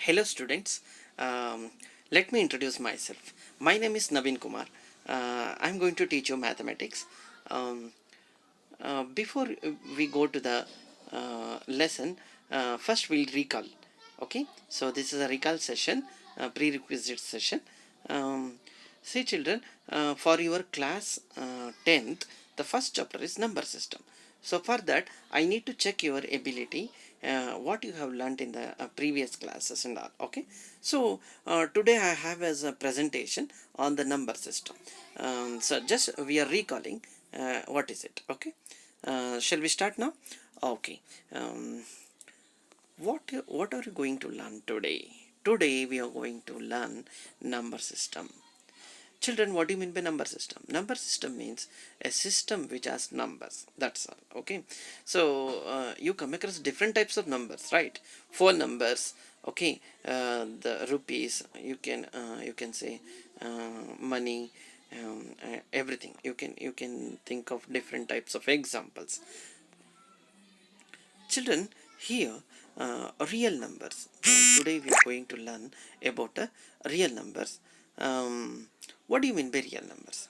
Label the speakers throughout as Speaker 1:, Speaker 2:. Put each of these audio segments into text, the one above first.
Speaker 1: Hello students, let me introduce myself. My name is Naveen Kumar. I'm going to teach you mathematics. Um, Before we go to the lesson, first we'll recall. Okay, so this is a recall session, prerequisite session. Um, See children, for your class 10th, the first chapter is number system. So for that, I need to check your ability, what you have learned in the previous classes and all. Okay, so today I have as a presentation on the number system. So just we are recalling what is it. Okay, shall we start now? Okay. Um, what are you going to learn today? Today we are going to learn number system. Children, what do you mean by number system? Number system means a system which has numbers. That's all. Okay. So you come across different types of numbers, right? Four numbers. Okay. The rupees. You can say money. Everything. You can think of different types of examples. Children, here real numbers. Today we are going to learn about real numbers. What do you mean by real numbers?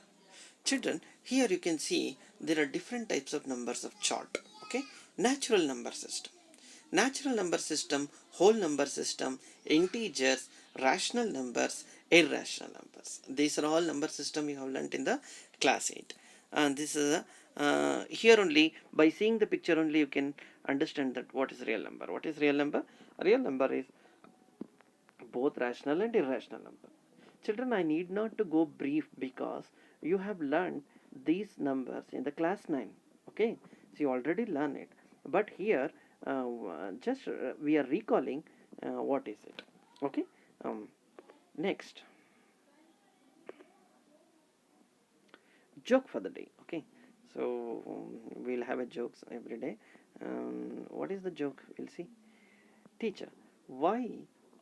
Speaker 1: Children, here you can see there are different types of numbers of chart. Okay, natural number system. Natural number system, whole number system, integers, rational numbers, irrational numbers. These are all number system you have learnt in the class 8. And this is here only by seeing the picture only you can understand that what is real number. What is real number? A real number is both rational and irrational number. Children, I need not to go brief because you have learned these numbers in the class 9. Okay, so you already learned it. But here, just we are recalling what is it. Okay, um, next, joke for the day. Okay, so we'll have a jokes every day. What is the joke? We'll see. Teacher, why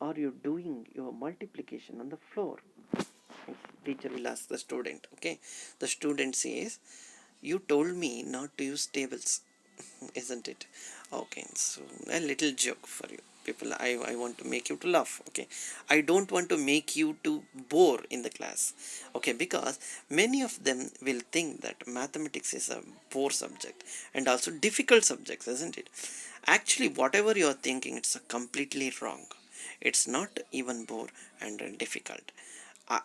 Speaker 1: are you doing your multiplication on the floor? Teacher will ask the student. Okay, the student says, you told me not to use tables. Isn't it? Okay, so a little joke for you people. I want to make you to laugh. Okay, I don't want to make you to bore in the class. Okay, because many of them will think that mathematics is a bore subject and also difficult subjects, isn't it? Actually, whatever you are thinking, it's completely wrong. It's not even bore and difficult.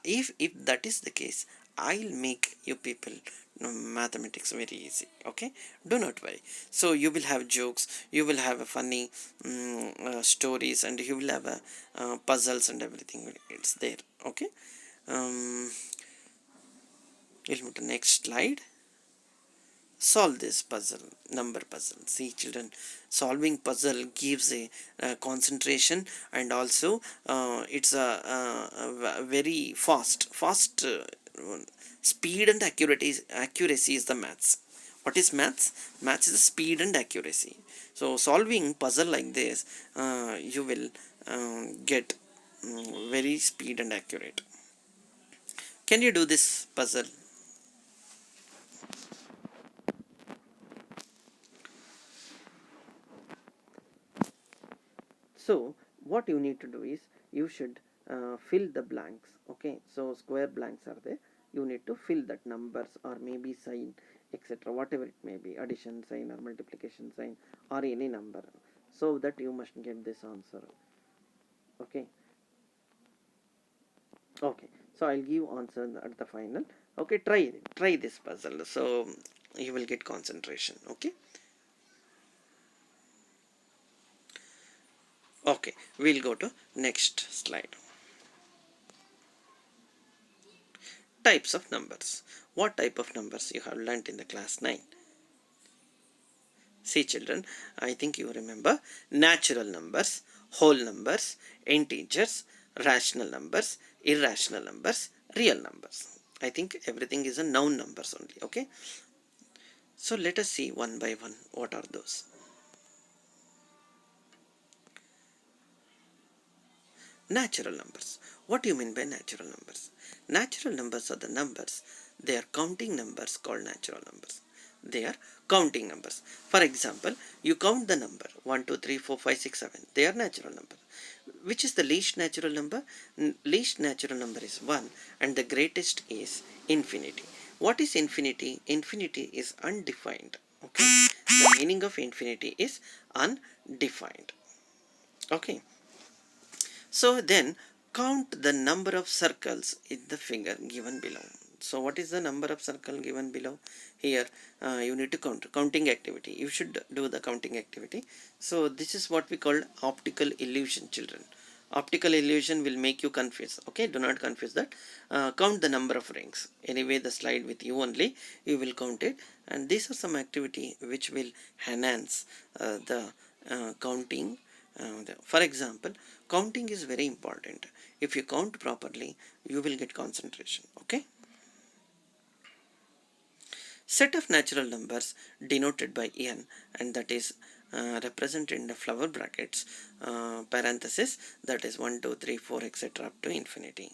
Speaker 1: If that is the case, I'll make you people mathematics very easy. Okay, do not worry. So you will have jokes, you will have a funny stories, and you will have a puzzles and everything. It's there. Okay, um, we'll move to next slide. Solve this puzzle, number puzzle. See children, solving puzzle gives a concentration, and also it's a very fast speed and accuracy is the maths. What is maths? Maths is the speed and accuracy. So solving puzzle like this, you will get very speed and accurate. Can you do this puzzle? So what you need to do is you should fill the blanks. Okay, so square blanks are there. You need to fill that numbers or maybe sign, etc., whatever it may be, addition sign or multiplication sign or any number, so that you must get this answer. Okay, okay, so I'll give answer at the final. Okay, try this puzzle, so you will get concentration. Okay, okay, we'll go to next slide. Types of numbers. What type of numbers you have learnt in the class 9? See children, I think you remember natural numbers, whole numbers, integers, rational numbers, irrational numbers, real numbers. I think everything is a noun numbers only. Okay, so let us see one by one what are those. Natural numbers. What do you mean by natural numbers? Natural numbers are the numbers. They are counting numbers called natural numbers. They are counting numbers. For example, you count the number 1, 2, 3, 4, 5, 6, 7. They are natural numbers. which is the least natural number? Least natural number is 1 and the greatest is infinity. What is infinity? Infinity is undefined. Okay, the meaning of infinity is undefined. Okay, so then count the number of circles in the figure given below. So what is the number of circle given below? Here you need to count. Counting activity. You should do the counting activity. So this is what we call optical illusion, children. Optical illusion will make you confuse. Okay, do not confuse that. Count the number of rings. Anyway, the slide with you only, you will count it. And these are some activity which will enhance the counting. For example, counting is very important. If you count properly, you will get concentration. Okay. Set of natural numbers denoted by n, and that is represented in the flower brackets, parenthesis, that is 1 2 3 4 etc. up to infinity.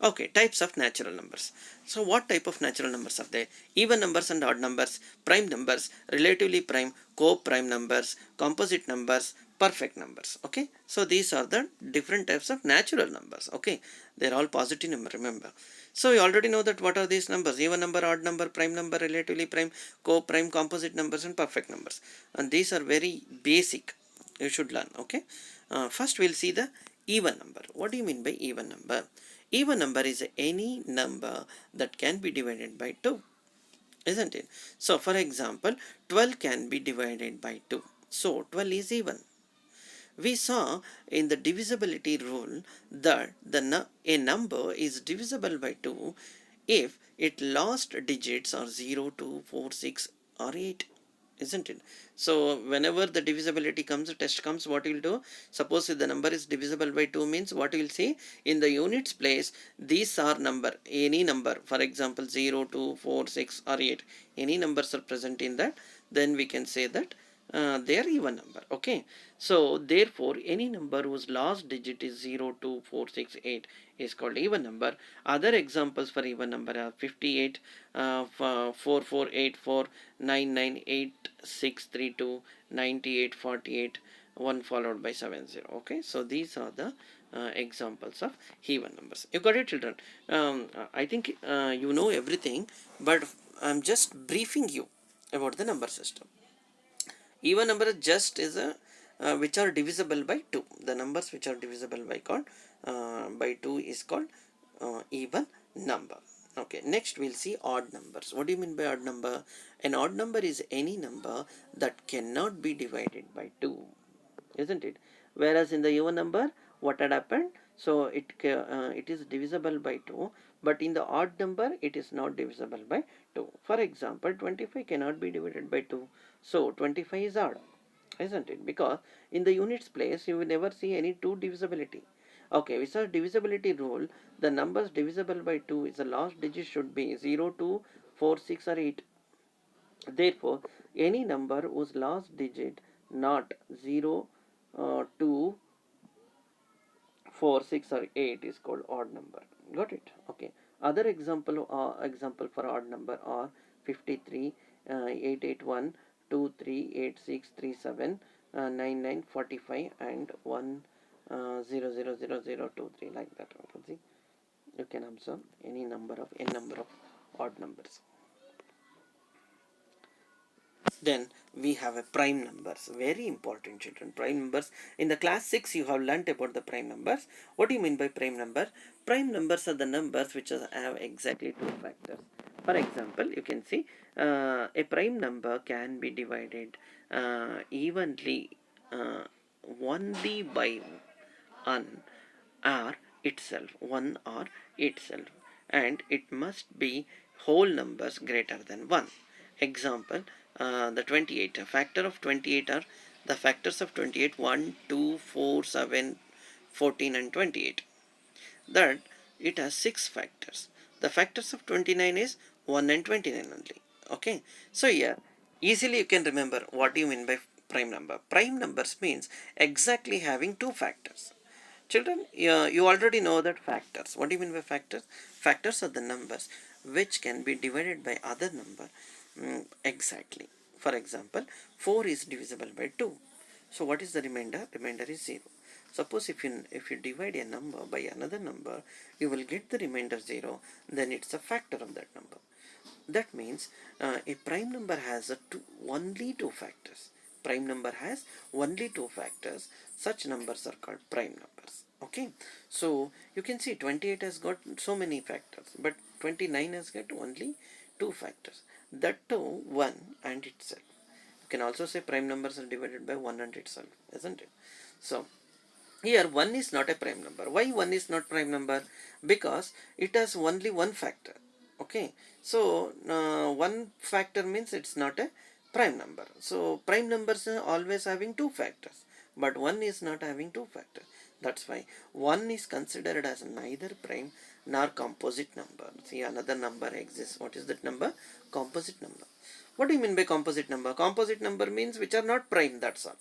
Speaker 1: Okay, types of natural numbers. So what type of natural numbers are there? Even numbers and odd numbers, prime numbers, relatively prime, co-prime numbers, composite numbers, perfect numbers. Okay, so these are the different types of natural numbers. Okay, they're all positive number, remember. So you already know that what are these numbers: even number, odd number, prime number, relatively prime, co-prime, composite numbers, and perfect numbers. And these are very basic, you should learn. Okay, first we'll see the even number. What do you mean by even number? Even number is any number that can be divided by 2, isn't it? So for example, 12 can be divided by 2. So 12 is even. We saw in the divisibility rule that a number is divisible by 2 if its last digits are 0, 2, 4, 6 or 8, isn't it? So whenever the divisibility comes, test comes, what we'll do, suppose if the number is divisible by 2 means what we'll say, in the units place these are number, any number, for example 0, 2, 4, 6 or 8, any numbers are present in that, then we can say that they are even number. Okay, so therefore any number whose last digit is 0, 2, 4, 6, 8 is called even number. Other examples for even number are 58, 4484, 998632, 9848, 1 followed by 70. Okay, so these are the examples of even numbers. You got it, children? I think you know everything, but I'm just briefing you about the number system. Even number just is a which are divisible by 2. The numbers which are divisible by 2 is called even number. Okay, next we'll see odd numbers. What do you mean by odd number? An odd number is any number that cannot be divided by 2, isn't it? Whereas in the even number, what had happened? So it is divisible by 2, but in the odd number it is not divisible by 2. For example, 25 cannot be divided by 2, so 25 is odd, isn't it? Because in the units place you will never see any 2 divisibility. Okay, with such divisibility rule, the numbers divisible by 2 is the last digit should be 0, 2, 4, 6 or 8. Therefore, any number whose last digit not 0, 2, 4, 6 or 8 is called odd number. Got it? Okay. Other example for odd number are 53, 881, 238637, 9945 and 1 0 like that. See, you can observe any number of n number of odd numbers. Then we have a prime numbers, very important, children. Prime numbers, in the class 6 you have learnt about the prime numbers. What do you mean by prime number? Prime numbers are the numbers which have exactly 2 factors. For example, you can see a prime number can be divided evenly only by 1 or itself, and it must be whole numbers greater than 1. Example, the 28, a factor of 28 are the factors of 28, 1, 2, 4, 7, 14 and 28. That it has 6 factors. The factors of 29 is 1 and 29 only. Okay, so here easily you can remember what do you mean by prime number. Prime numbers means exactly having 2 factors. Children, you already know that factors. What do you mean by factors? Factors are the numbers which can be divided by other number exactly. For example, 4 is divisible by 2. So what is the remainder? Remainder is 0. Suppose if you divide a number by another number, you will get the remainder 0, then it's a factor of that number. That means a prime number has only two factors. Prime number has only two factors. Such numbers are called prime numbers. Okay, so you can see 28 has got so many factors, but 29 has got only two factors. That too, 1 and itself. You can also say prime numbers are divided by 1 and itself, isn't it? So here 1 is not a prime number. Why 1 is not prime number? Because it has only one factor. Okay, so one factor means it's not a prime number. So prime numbers are always having two factors, but 1 is not having two factors. That's why 1 is considered as neither prime nor composite number. See, another number exists. What is that number? Composite number. What do you mean by composite number? Composite number means which are not prime, that's all.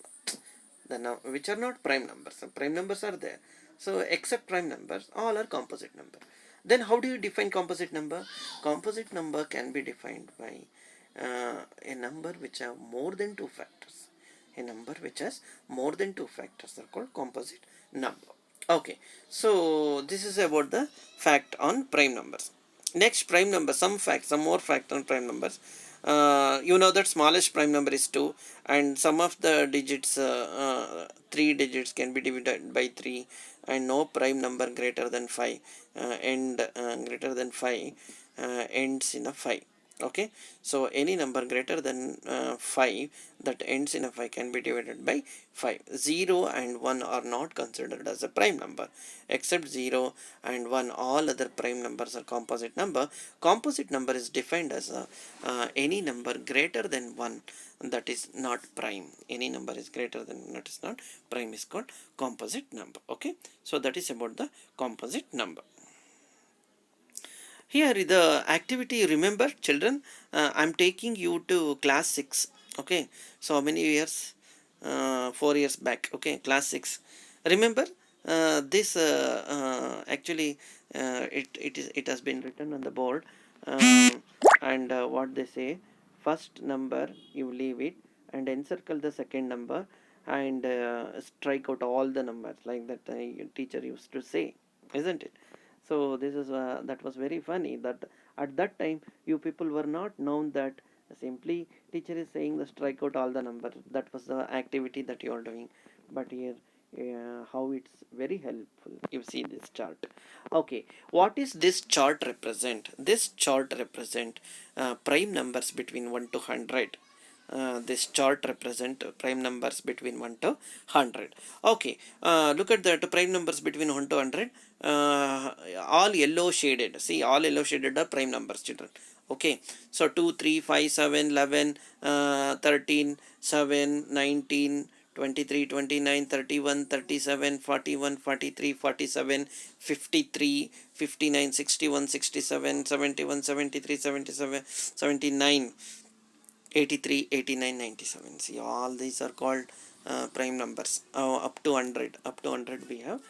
Speaker 1: Which are not prime numbers. Prime numbers are there. So except prime numbers, all are composite number. Then how do you define composite number? Composite number can be defined by a number which have more than two factors. A number which has more than two factors are called composite number. Okay, so this is about the fact on prime numbers. Next, prime number, some more fact on prime numbers. You know that smallest prime number is 2, and some of the digits, 3 digits can be divided by 3, and no prime number greater than 5 greater than 5 ends in a 5. Okay, so any number greater than 5 that ends in a 5 can be divided by 5. 0 and 1 are not considered as a prime number. Except 0 and 1, all other prime numbers are composite number. Composite number is defined as any number greater than 1 that is not prime. Any number is greater than that is not prime is called composite number. Okay, so that is about the composite number. Here the activity, remember children, I'm taking you to class 6. Okay, so how many years? 4 years back. Okay, class 6. Remember this actually it has been written on the board, and what they say, first number you leave it and encircle the second number and strike out all the numbers, like that teacher used to say, isn't it? So this is that was very funny that at that time you people were not known that simply teacher is saying the strike out all the numbers. That was the activity that you are doing. But here how it's very helpful. You see this chart. Okay, what is this chart represent? This chart represent prime numbers between 1 to 100. This chart represent prime numbers between 1 to 100. Okay, look at that prime numbers between 1 to 100. All yellow shaded. See, all yellow shaded are prime numbers, children. Okay, so 2, 3, 5, 7, 11, 13, 7, 19, 23, 29, 31, 37, 41, 43, 47, 53, 59, 61, 67, 71, 73, 77, 79, 83, 89, 97. See, all these are called prime numbers. Up to 100. Up to 100 we have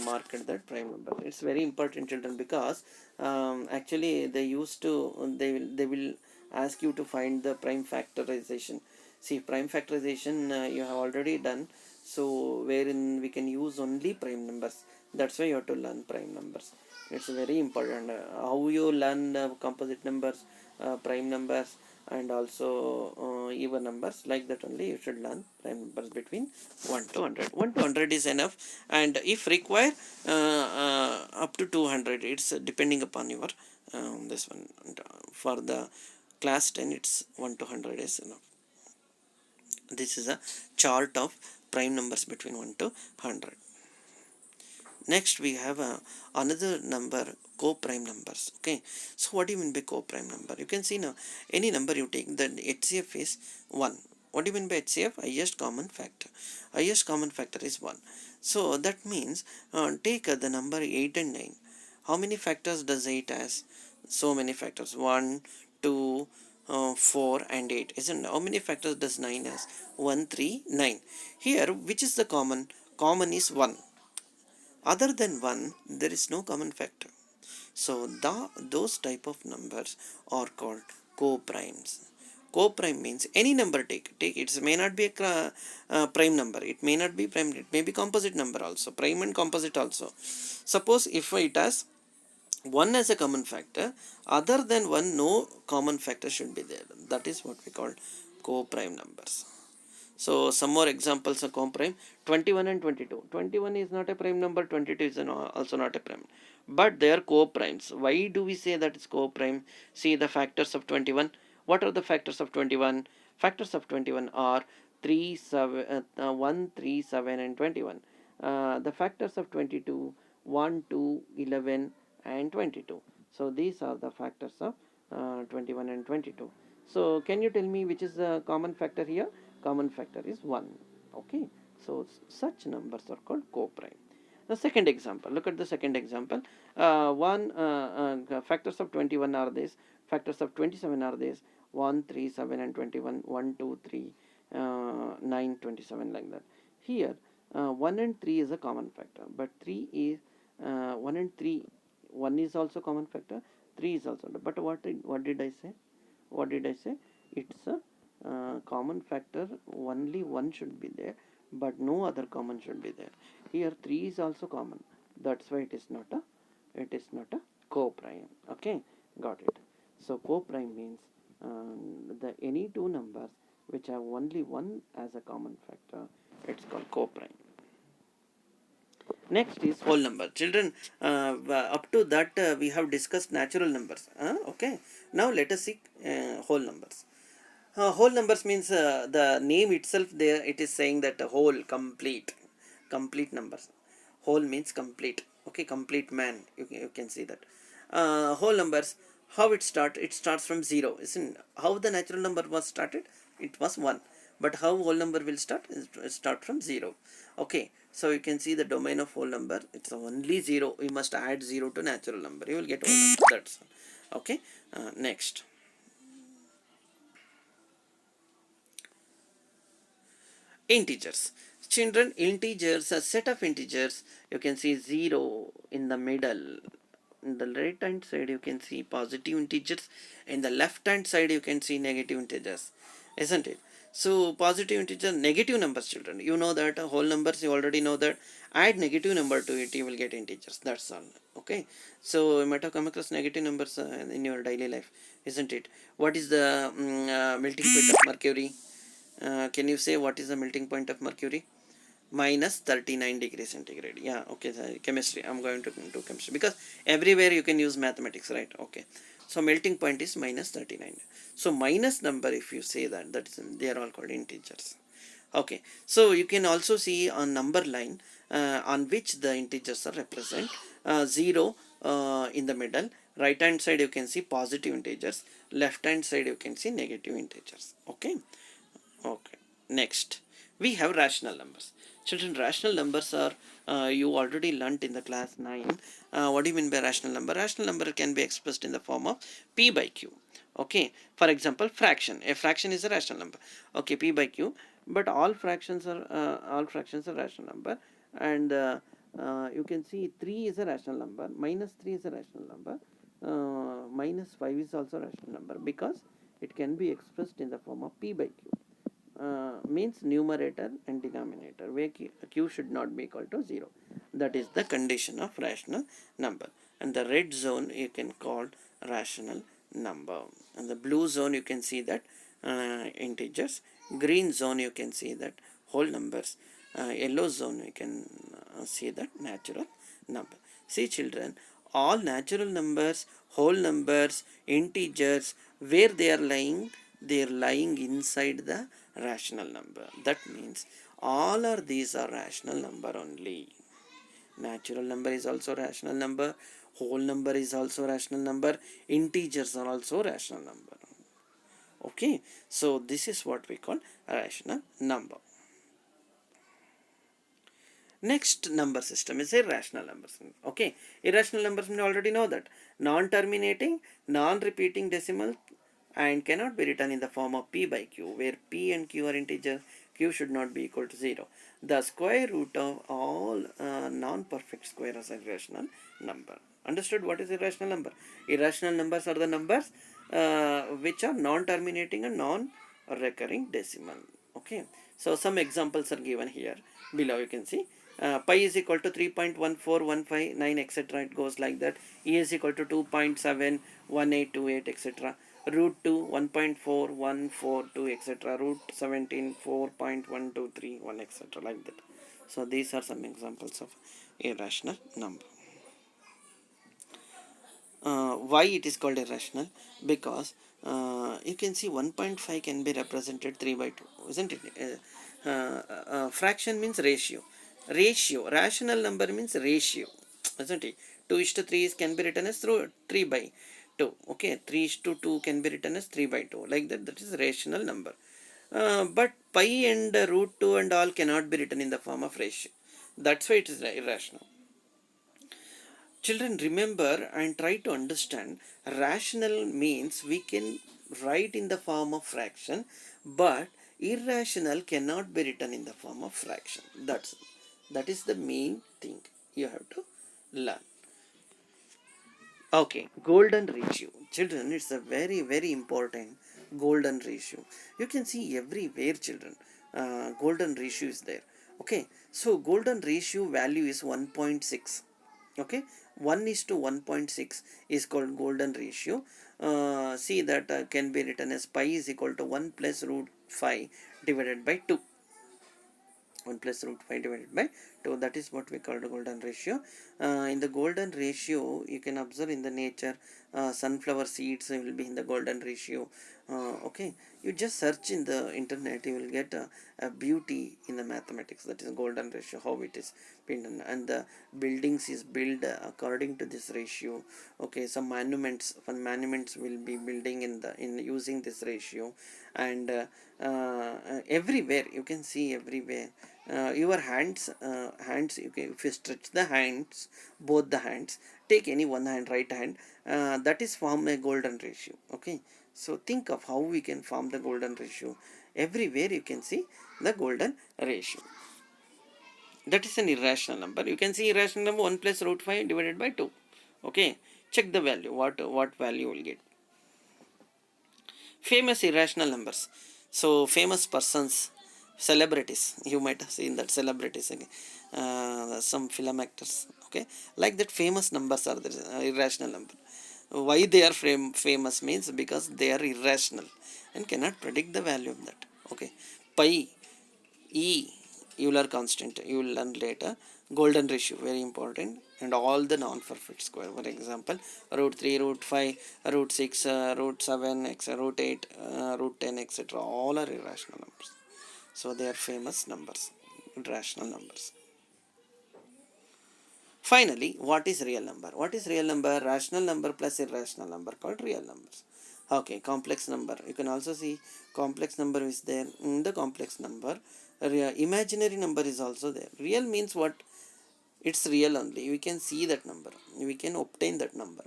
Speaker 1: marked that prime number. It's very important, children, because actually they will ask you to find the prime factorization. See, prime factorization you have already done. So wherein we can use only prime numbers. That's why you have to learn prime numbers. It's very important. How you learn composite numbers, prime numbers, and also even numbers, like that only you should learn prime numbers between 1 to 100. 1 to 100 is enough, and if required up to 200, it's depending upon your this one. And, for the class 10 it's 1 to 100 is enough. This is a chart of prime numbers between 1 to 100. Next we have another number, co-prime numbers. Okay, so what do you mean by co-prime number? You can see now any number you take, the HCF is 1. What do you mean by HCF? Highest common factor. Highest common factor is 1. So that means take the number 8 and 9. How many factors does 8 has? So many factors. 1, 2, 4 and 8, isn't it? How many factors does 9 has? 1, 3, 9. Here, which is the common? Common is 1. Other than 1, there is no common factor. So those type of numbers are called co-primes. Co-prime means any number take it may not be a prime number, it may not be prime, it may be composite number also, prime and composite also. Suppose if it has 1 as a common factor, other than 1 no common factor should be there, that is what we call co-prime numbers. So some more examples of co-prime: 21 and 22. 21 is not a prime number, 22 is also not a prime, but they are co-primes. Why do we say that it's co-prime? See the factors of 21. What are the factors of 21? Factors of 21 are 3, 7, 1, 3, 7 and 21. The factors of 22, 1, 2, 11 and 22. So these are the factors of 21 and 22. So can you tell me which is the common factor here? Common factor is 1. Okay, so such numbers are called co-prime. The second example, look at the second example. Factors of 21 are this, factors of 27 are this: 1, 3, 7 and 21, 1, 2, 3, 9, 27, like that. Here 1 and 3 is a common factor, but 3 is 1 and 3, 1 is also common factor, 3 is also, but what did I say? What did I say? It's a common factor, only one should be there, but no other common should be there. Here 3 is also common, that's why it is not a co-prime. Okay, got it. So co-prime means the any two numbers which have only one as a common factor, it's called co-prime. Next is whole number. Children, up to that we have discussed natural numbers. Okay, now let us see whole numbers. Whole numbers means the name itself there, it is saying that whole, complete numbers. Whole means complete. Okay, complete man, you can see that. Whole numbers, how it starts from 0, isn't how the natural number was started? It was 1, but how whole number will start from 0. Okay, so you can see the domain of whole number, it's only 0. You must add 0 to natural number, you will get whole number, that's all. Okay, next. Integers. Children, integers, a set of integers, you can see 0 in the middle. In the right hand side you can see positive integers, in the left hand side you can see negative integers, isn't it? So positive integer, negative numbers, children, you know that whole numbers, you already know that. Add negative number to it, you will get integers, that's all. Okay, so you might have come across negative numbers in your daily life, isn't it? What is the melting point of mercury? Can you say what is the melting point of mercury? Minus 39 degrees centigrade. Yeah, okay, chemistry, I'm going to do chemistry because everywhere you can use mathematics, right? Okay, so melting point is minus 39. So minus number, if you say that, they are all called integers. Okay, so you can also see a number line on which the integers are represent. 0 in the middle, right hand side you can see positive integers, left hand side you can see negative integers. Okay. Okay, next we have rational numbers. Children, rational numbers are, you already learnt in the class 9. What do you mean by rational number? Rational number can be expressed in the form of p by q. Okay, for example, fraction. A fraction is a rational number. Okay, p by q. But all fractions are rational number, and you can see 3 is a rational number, minus 3 is a rational number, minus 5 is also a rational number, because it can be expressed in the form of p by q. Means numerator and denominator, where q should not be equal to 0. That is the condition of rational number. And the red zone you can call rational number, and the blue zone you can see that integers, green zone you can see that whole numbers, yellow zone you can see that natural number. See children, all natural numbers, whole numbers, integers, where they are lying? They are lying inside the rational number. That means all of these are rational number only. Natural number is also rational number, whole number is also rational number, integers are also rational number. Okay, so this is what we call a rational number. Next number system is irrational numbers. Okay, irrational numbers, we already know that non-terminating, non-repeating decimal, and cannot be written in the form of p by q, where p and q are integers. Q should not be equal to 0. The square root of all non-perfect square is a irrational number. Understood what is irrational number? Irrational numbers are the numbers which are non-terminating and non-recurring decimal. Okay, so some examples are given here below. You can see pi is equal to 3.14159, etc. It goes like that. E is equal to 2.71828, etc. Root 2 1.4142, etc. Root 17 4.1231, etc. like that. So these are some examples of irrational number. Why it is called irrational? Because you can see 1.5 can be represented 3 by 2, isn't it? Fraction means ratio. Rational number means ratio, isn't it? 2 is to 3 can be written as through 3 by 2. Okay, 3 is to 2 can be written as 3 by 2, like that. That is rational number. But pi and root 2 and all cannot be written in the form of ratio. That's why it is irrational. Children, remember and try to understand, rational means we can write in the form of fraction, but irrational cannot be written in the form of fraction. That is the main thing you have to learn. Okay, golden ratio. Children, it's a very, very important golden ratio. You can see everywhere, children. Golden ratio is there. Okay, so golden ratio value is 1.6. Okay, 1 is to 1.6 is called golden ratio. See that can be written as pi is equal to 1 plus root 5 divided by 2. 1 plus root 5 divided by 2, that is what we call the golden ratio. In the golden ratio, you can observe in the nature, sunflower seeds will be in the golden ratio. Okay, you just search in the internet, you will get a beauty in the mathematics, that is golden ratio, how it is been done. And the buildings is built according to this ratio. Okay, some monuments will be building in using this ratio. And everywhere you can see, everywhere your hands, if you stretch the hands, both the hands, take any one hand, right hand, that is form a golden ratio. Okay, so think of how we can form the golden ratio. Everywhere you can see the golden ratio. That is an irrational number. You can see irrational number 1 plus root 5 divided by 2. Okay, check the value, what value will get. Famous irrational numbers. So famous persons, celebrities, you might have seen that, celebrities, okay. Some film actors, okay, like that. Famous numbers are there, irrational number. Why they are famous means because they are irrational and cannot predict the value of that. Okay, pi, E, Euler constant, you will learn later. Golden ratio, very important. And all the non-perfect square, for example, root 3, root 5, root 6, root 7, etc., root 8, root 10, etc., all are irrational numbers. So they are famous numbers, irrational numbers. Finally, what is real number? What is real number? Rational number plus irrational number called real numbers. Okay, complex number. You can also see complex number is there in the complex number. Imaginary number is also there. Real means what? It's real only. We can see that number. We can obtain that number.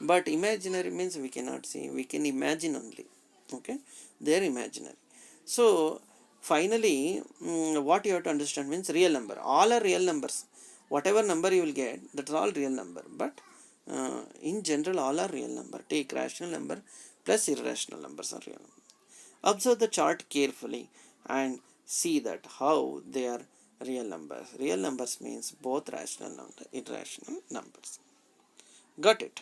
Speaker 1: But imaginary means we cannot see. We can imagine only. Okay, they are imaginary. So finally, what you have to understand means real number. All are real numbers. Whatever number you will get, that's all real number. But in general, all are real number. Take rational number plus irrational numbers are real number. Observe the chart carefully and see that how they are real numbers. Real numbers means both rational and irrational numbers. Got it?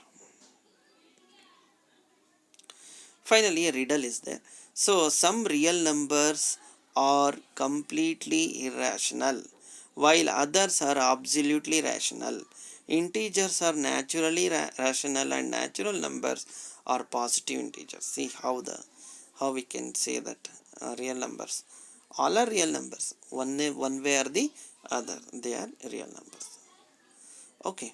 Speaker 1: Finally, a riddle is there. So, some real numbers are completely irrational, while others are absolutely rational. Integers are naturally rational, and natural numbers are positive integers. See how we can say that real numbers. All are real numbers. One way or the other, they are real numbers. Okay.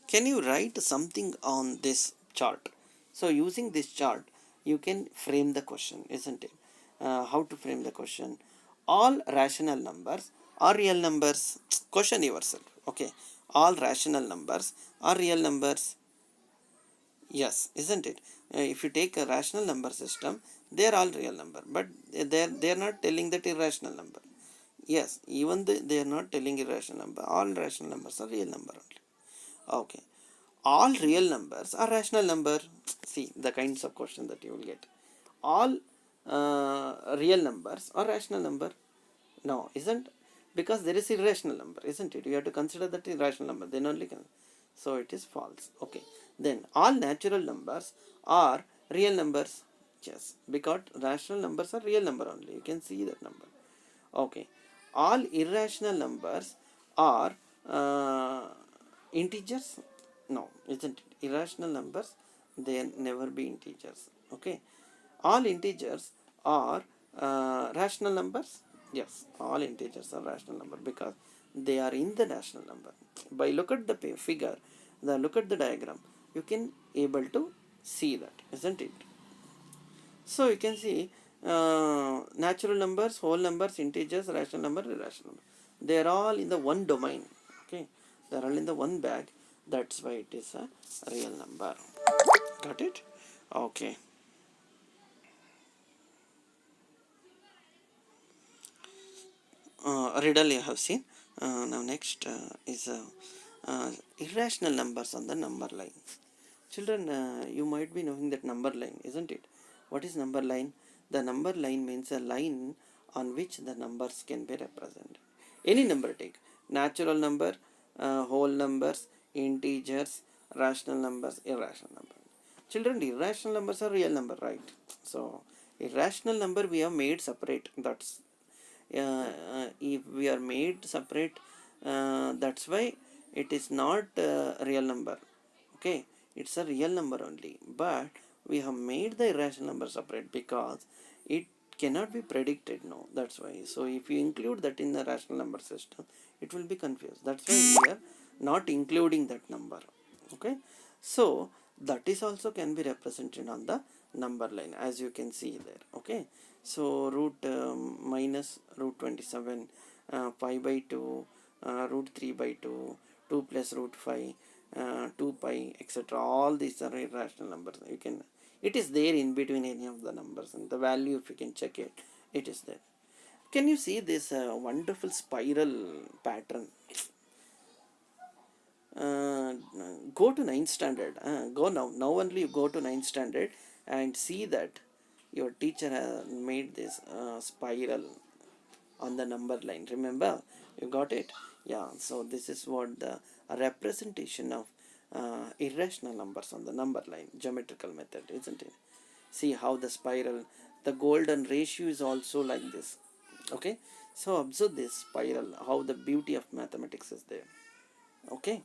Speaker 1: Can you write something on this chart? So using this chart, you can frame the question, isn't it? How to frame the question? All rational numbers are real numbers. Question yourself. Okay. All rational numbers are real numbers. Yes, isn't it? If you take a rational number system, they are all real number, but they are not telling that irrational number. Yes, even they are not telling irrational number. All rational numbers are real number only. Okay. All real numbers are rational number. See the kinds of question that you will get. All real numbers are rational number. No, isn't, because there is irrational number, isn't it? You have to consider that irrational number, then only can. So it is false. Okay. Then all natural numbers are real numbers. Yes, because rational numbers are real number only. You can see that number. Okay. All irrational numbers are integers. No, isn't it? Irrational numbers, they never be integers. Okay. All integers are rational numbers. Yes, all integers are rational number because they are in the rational number. By look at the figure, the look at the diagram, you can able to see that, isn't it? So you can see natural numbers, whole numbers, integers, rational number, irrational number. They are all in the one domain. Okay, they are all in the one bag. That's why it is a real number. Got it? Okay. Riddle you have seen. Now next is irrational numbers on the number line. Children, you might be knowing that number line, isn't it? What is number line? The number line means a line on which the numbers can be represented. Any number take. Natural number, whole numbers, integers, rational numbers, irrational numbers. Children, irrational numbers are real number, right? So, irrational number we have made separate. That's if we are made separate, that's why it is not real number. Okay, it's a real number only, but we have made the irrational number separate because it cannot be predicted. No, that's why. So if you include that in the rational number system, it will be confused. That's why we are not including that number. Okay, so that is also can be represented on the number line, as you can see there. Okay, so root minus root 27, 5 by 2, root 3 by 2, 2 plus root 5, 2 pi, etc. All these are irrational numbers. You can, it is there in between any of the numbers, and the value, if you can check it, it is there. Can you see this wonderful spiral pattern? uh, Go to ninth standard, go now only you go to ninth standard and see that your teacher has made this spiral on the number line. Remember, you got it? Yeah, so this is what the representation of irrational numbers on the number line, geometrical method, isn't it? See how the spiral, the golden ratio is also like this. Okay, so observe this spiral, how the beauty of mathematics is there. Okay,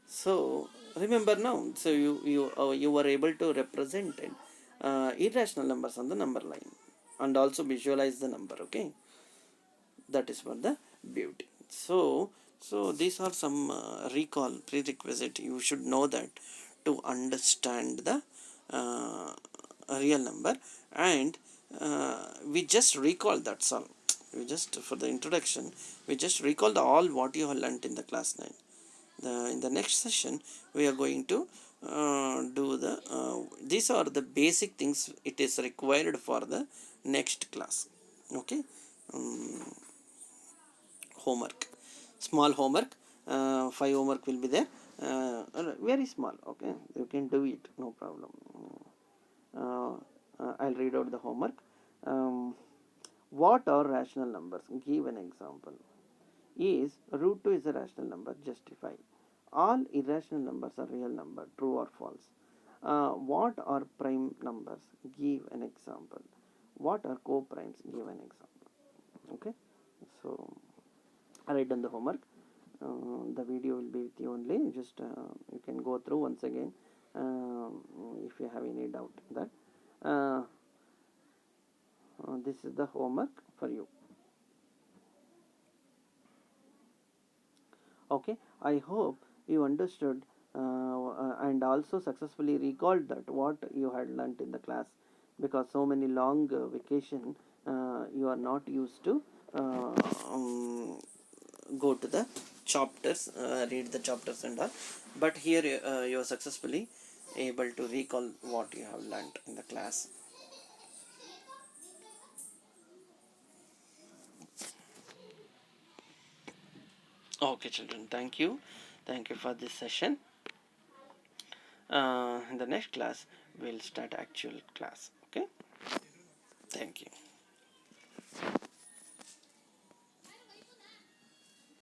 Speaker 1: so remember now, so you were able to represent irrational numbers on the number line and also visualize the number. Okay, that is for the beauty. So these are some recall prerequisite you should know that to understand the uh, real number. And we just recall, that's all. We just, for the introduction, we just recall the all what you have learnt in the class 9. In the next session we are going to do the these are the basic things it is required for the next class. Okay, um, homework, small homework, 5 homework will be there, very small. Okay, you can do it, no problem. uh, I'll read out the homework. What are rational numbers? Give an example. Is root 2 is a rational number? Justify. All irrational numbers are real number. True or false? What are prime numbers? Give an example. What are co-primes? Give an example. Okay, so I write down the homework. The video will be with you only. Just you can go through once again if you have any doubt that this is the homework for you. Okay, I hope you understood and also successfully recalled that what you had learnt in the class, because so many long vacation you are not used to go to the chapters, read the chapters and all, but here you are successfully able to recall what you have learnt in the class. Okay children, thank you for this session. In the next class we'll start actual class. Okay, thank you.